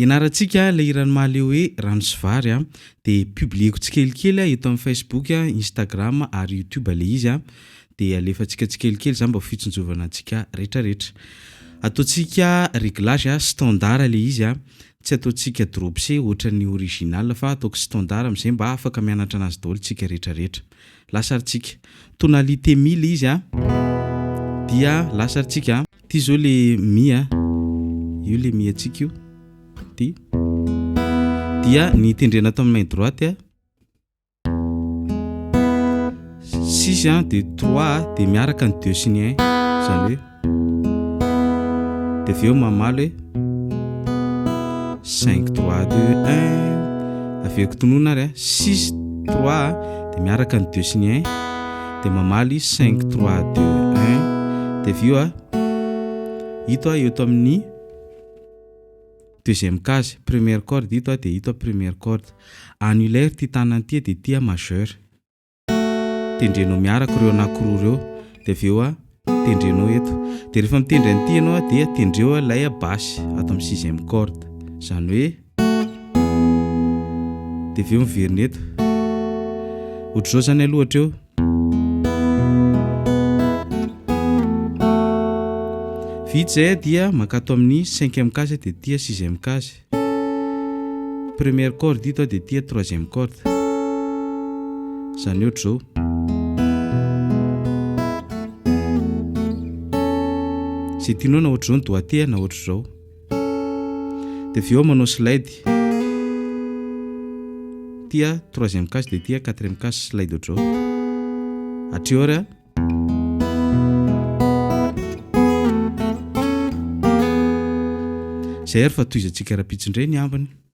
Ianarantsika le irany mahaleo hoe rano sy vary dia publieko tsikelikely eto amin'ny Facebook, Instagram ary YouTube le izy dia alefantsika tsikelikely zany mba fitsinjovana antsika rehetrarehetra. Ataontsika réglage standard le izy tsy ataontsika drop C ohatra ny original fa ataoko standard amin'izay mba afaka mianatra anazy daholo tsika rehetrarehetra. Lasarintsika tonalité mi le izy dia lasarintsika ty zao le mi io le mi atsika io dia ny tendrena atao amin'ny main droite 6 de 3 de miaraka ny 2 sy ny 1 zany hoe de aveo mamaly 5 3 2 1 aveko tonona ary 6 3 de miaraka ny 2 sy ny 1 de mamaly 5 3 2 1 de aveo ito eo to amin'ny deuxième case, première corde ito de ito première corde. Annulaire ty tanany ty de ty majeur. Tendrenao miaraka reo anankiroa reo de aveo tendrenao eto. De rehefa mitendry an'ity ianao dia tendreo lay basse ato amin'ny sixième corde. Zany hoe de aveo miverina eto. Ohatr' zao zany aloha ohatra eo. Vite zay dia makato amin'ny 5e case de tia 6e case. Première corde ito de tia 3e corde. Zany ohatra zao. Zay tianao na ohatra zao ny doigt na ohatra zao. De aveo manao slide. Tia 3e case de tia 4e case slide ohatra zao. Hatreo ary zay ary fa toizantsika rapitsindray ny ambany.